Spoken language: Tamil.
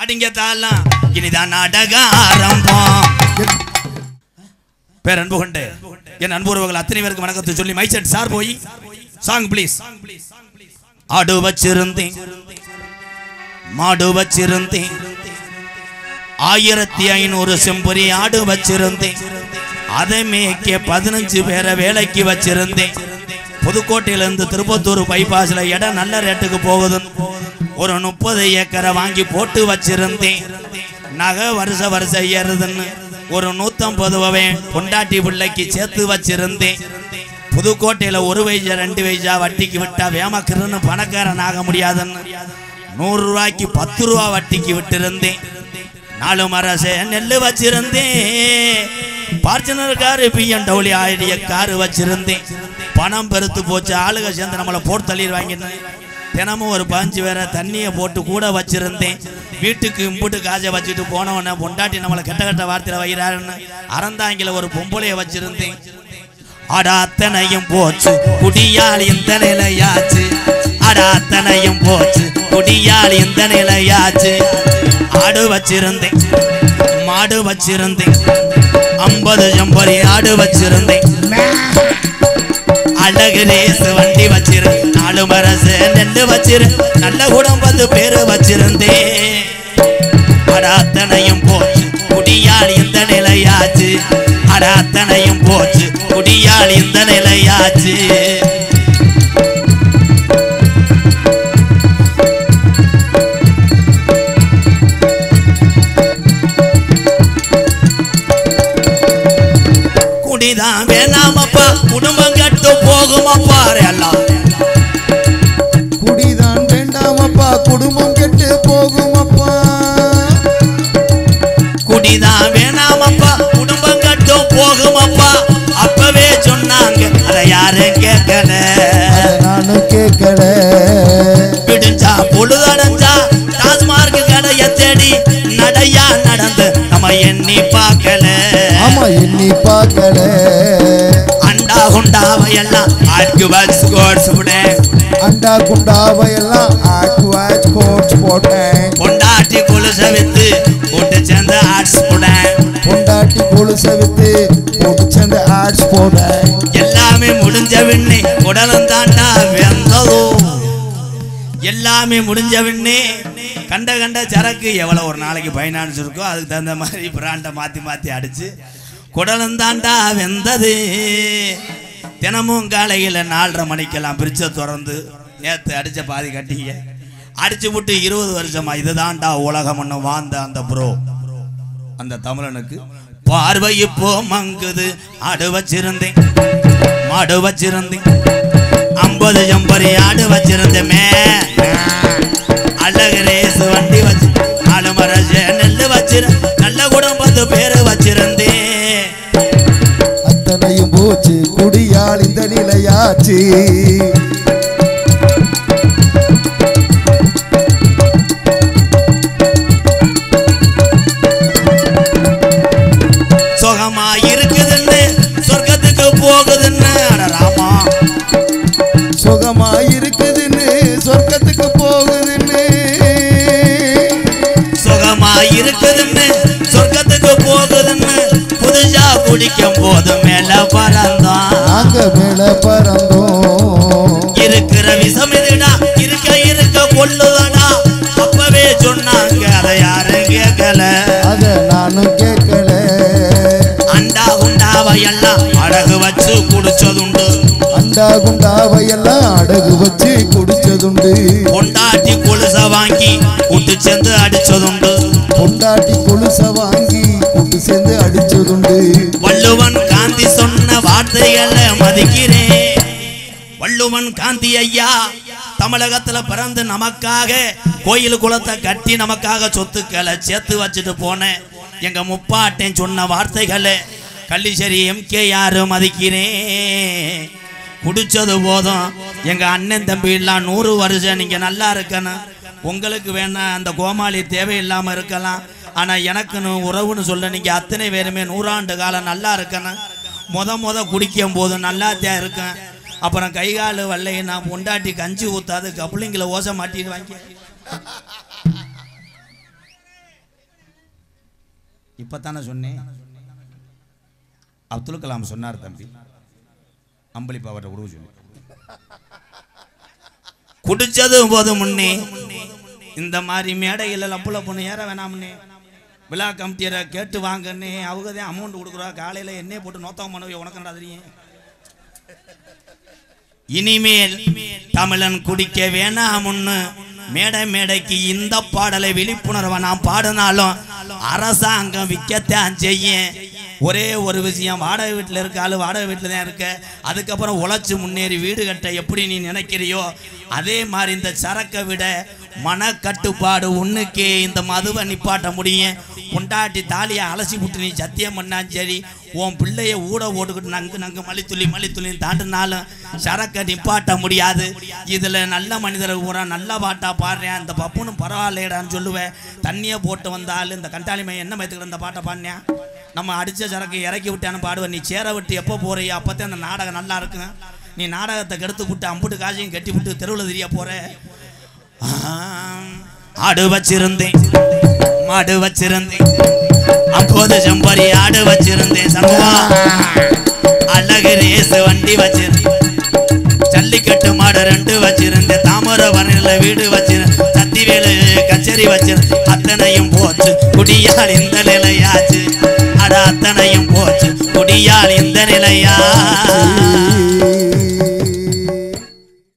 அடிங்க தாளம் இனிதான் நாடக ஆரம்பம். பேரன்பு கொண்டு என் அன்புறவர்கள் அத்தனை பேருக்கு வணக்கத்தை சொல்லி மைசெட் சார் போய் சாங் ப்ளீஸ். ஆடு வச்சிருந்தேன் மாடு வச்சிருந்தேன் 1500 செம்பரி ஆடு வச்சிருந்தேன். அதை மேய்க்க 15 பேரை வேலைக்கு வச்சிருந்தேன். புதுக்கோட்டையிலிருந்து திருப்பத்தூர் பைபாஸ்ல இடம் நல்ல ரேட்டுக்கு போகுது. ஒரு 30 ஏக்கரை வாங்கி போட்டு வச்சிருந்தேன். நகை வருஷ ஏறுதுன்னு ஒரு 150 பொண்டாட்டி பிள்ளைக்கு சேர்த்து வச்சிருந்தேன். புதுக்கோட்டையில 1 வயசா 2 வயசா வட்டிக்கு விட்டா வேமக்கிருன்னு பணக்காரன் ஆக முடியாதுன்னு 100 ரூபாய்க்கு 10 ரூபா வட்டிக்கு விட்டிருந்தேன். 4 மரசே நெல்லு வச்சிருந்தேன். பார்ச்சுனர் காரு BMW ஆயிடிய காரு வச்சிருந்தேன். பணம் பெருத்து போச்சு. ஆளுக சேர்ந்து நம்மளை போட்டு தள்ளிடுவாங்க. தினமும் ஒரு 5 பேரை தண்ணியை போட்டு கூட வச்சிருந்தேன். வீட்டுக்கு இம்புட்டு காசை வச்சுட்டு போனவன பொண்டாட்டி நம்மளை கெட்ட வார்த்தையில வைக்கிறாருன்னு அறந்தாங்கில ஒரு பொம்பளைய வச்சிருந்தேன். அடா அத்தனையும் போச்சு குடியால் இந்த நிலையாச்சு. அடா அத்தனையும் போச்சு குடியால் இந்த நிலையாச்சு. ஆடு வச்சிருந்தேன் மாடு வச்சிருந்தேன் 50 செம்பரி ஆடு வச்சிருந்தேன். அழகு ரேசு வண்டி வச்சிரு 4 மரசு நெல்லு வச்சிரு நல்ல குடும்பத்து பேரு வச்சிருந்தேன். அட அத்தனையும் போச்சு குடியால் இந்த நிலையாச்சு. அட அத்தனையும் போச்சு குடியால் இந்த நிலையாச்சு. குடிதான் வேணாமப்பா குடும்பம் கட்டு போகுமப்பா. எல்லாம் குடிதான் வேண்டாமப்பா குடும்பம் கெட்டு போகுமப்பா. குடிதான் வேணாமப்பா குடும்பம் கட்டு போகுமப்பா. அப்பவே சொன்னாங்க அதை யாரும் கேட்கல. நானும் கேட்கல. விடுஞ்சா பொழுதடைஞ்சா டாஸ்மார்க் கடையை தேடி நடையா நடந்து நம்ம எண்ணி பார்க்கல. ஆமா எண்ணி பார்க்கல. அண்டா குண்டாவையெல்லாம் ஆட்குவாஸ் கோட்ஸ் போட்டேன். அண்டா குண்டாவையெல்லாம் ஆட்குவாஸ் கோட்ஸ் போட்டேன். பொண்டாட்டி கொலுசை வித்து போட்டு சேர்ந்து ஆட்ஸ் போட்டேன். பொண்டாட்டி கொலுசை வித்து போட்டு சேர்ந்து ஆட்ஸ் போட்டேன். எல்லாமே முடிஞ்ச விண்ணே உடலும் தாண்டா வெந்ததோ. எல்லாமே முடிஞ்ச விண்ணே கண்ட சரக்கு எவ்வளோ ஒரு நாளைக்கு ஃபைனான்ஸ் இருக்கோ அதுக்கு தகுந்த மாதிரி பிராண்டை மாற்றி அடிச்சு குடலும் தாண்டா வெந்தது. தினமும் காலையில் 4:30 மணிக்கெல்லாம் பிரிட்சை திறந்து நேற்று அடித்த பாதி கட்டிங்க அடிச்சு விட்டு 20 வருஷமா இது தாண்டா உலகம்னு வாழ்ந்த அந்த ப்ரோ அந்த தமிழனுக்கு பார்வை இப்போ மங்குது. ஆடு வச்சிருந்தேன் மாடு வச்சிருந்தேன் 50 செம்பரி ஆடு வச்சிருந்தேமே. அழகு ரேசு வண்டி வச்சு 4 மரசே நெல்லு வச்சிரு நல்ல குடும்பத்து பேரு வச்சிருந்தேன். அத்தனையும் போச்சு குடியால் இந்த நிலையாச்சு. சுகமா இருக்குதுன்னு சொர்க்கத்துக்கு போகுதுன்னு ராமா. சுகமா இருக்குதுன்னு சொர்க்கத்துக்கு போகுதுன்னு. சுகமா இருக்குதுன்னு சொர்க்கத்துக்கு போகுதுன்னு புதுசா குடிக்கும் போது மேல பறந்தோம். நாங்க மேல பறந்தோம். இருக்கிற விஷம் இதுடா இருக்க கொள்ளுதடா. அப்பவே சொன்னாங்க அதை யாரும் கேட்கல. அத நானும் கேட்கல. அண்டா குண்டாவையெல்லாம் அழகு வச்சு குடிச்சதுண்டு. அண்டா குண்டாவையெல்லாம் அடகு வச்சு குடிச்சதுண்டு. பொண்டாட்டி கொலுச வாங்கி கூட்டு சேர்ந்து அடிச்சதுண்டு. பொண்டாட்டி கொலுச வாங்கி கூட்டு சேர்ந்து அடிச்சதுண்டு. வள்ளுவன் காந்தி சொன்ன வார்த்தைகளை மதிக்கிறேன். வள்ளுவன் காந்தி ஐயா தமிழகத்துல பிறந்து நமக்காக கோயில் குளத்தை கட்டி நமக்காக சொத்துக்களை சேர்த்து வச்சுட்டு போனேன். எங்க முப்பாட்டேன் சொன்ன வார்த்தைகளை கள்ளிச்சேரி MKR மதிக்கிறேன். குடிச்சது போதும் எங்க அண்ணன் தம்பி எல்லாம் 100 வருஷம் நீங்க நல்லா இருக்கணும். உங்களுக்கு வேணா அந்த கோமாளி தேவையில்லாம இருக்கலாம். ஆனா எனக்குன்னு உறவுன்னு சொல்ல நீங்க அத்தனை பேருமே 100 ஆண்டு காலம் நல்லா இருக்கணும். முத குடிக்கும் போது நல்லாத்தான் இருக்கேன். அப்புறம் கை கால் வல்லையை நான் பொண்டாட்டி கஞ்சி ஊத்தாது கப்புளிங்களை ஓசை மாட்டிடுவாங்க. இப்பத்தானே சொன்னேன். அப்துல் கலாம் சொன்னார் தம்பி, அம்பளிப்பா அவரை உருவ சொல்லி குடிச்சது போது முன்னே இந்த மாதிரி மேடையில் லப்புல பொண்ணு ஏற வேணாம்னே, விழா கமிட்டியரை கேட்டு வாங்கன்னே, அவங்க தான் அமௌண்ட் கொடுக்குறா, காலையில் என்னையே போட்டு நோத்தம் பண்ணவே உனக்கு தெரியும். இனிமேல் தமிழன் குடிக்க வேணாம்னு மேடைக்கு இந்த பாடலை விழிப்புணர்வை நான் பாடினாலும் அரசாங்கம் விற்கத்தான் செய்ய. ஒரே ஒரு விஷயம், வாடகை வீட்டில் இருக்காலும் வாடகை வீட்டில் தான் இருக்க, அதுக்கப்புறம் உழைச்சி முன்னேறி வீடு கட்ட எப்படி நீ நினைக்கிறியோ அதே மாதிரி இந்த சரக்கை விட மனக்கட்டுப்பாடு ஒன்றுக்கே இந்த மதுவை நிப்பாட்ட முடியும். பொண்டாட்டி தாலியை அலசி விட்டு நீ சத்தியம் பண்ணாலும் சரி, உன் பிள்ளைய ஊட ஓட்டுக்கிட்டு நங்கு மலித்துளி தாண்டினாலும் சரக்கை நிப்பாட்ட முடியாது. இதில் நல்ல மனிதரை ஊரா நல்ல பாட்டா பாடுறேன், இந்த பப்புனும் பரவாயில்லைடான்னு சொல்லுவேன். தண்ணியை போட்டு வந்தாலும் இந்த கண்டாளி மையம் என்ன மைத்துக்கிற இந்த பாட்டை பாடினேன், நம்ம அடித்த சரக்கு இறக்கி விட்டான்னு பாடுவேன். நீ சேர விட்டு எப்போ போறியோ அப்போத்தான் அந்த நாடகம் நல்லா இருக்குங்க. நீ நாடகத்தை கெடுத்து விட்டு அம்புட்டு காசையும் கட்டி விட்டு தெருவில் தெரிய போற. ஆடு வச்சிருந்தேன், மாடு வச்சிருந்தேன், அப்போது செம்பரி ஆடு வச்சிருந்தேன், சர்வா அழகு ரேசு வண்டி வச்சிருந்தேன், ஜல்லிக்கட்டு மாடு 2 வச்சிருந்தேன், தாமரபரணில வீடு வச்சிருந்தேன், சத்திவேலு கச்சேரி வச்சிருந்தேன். அத்தனையும் போச்சு குடியால் இந்த நிலையாச்சு, அட அத்தனையும் போச்சு குடியால் இந்த நிலையா.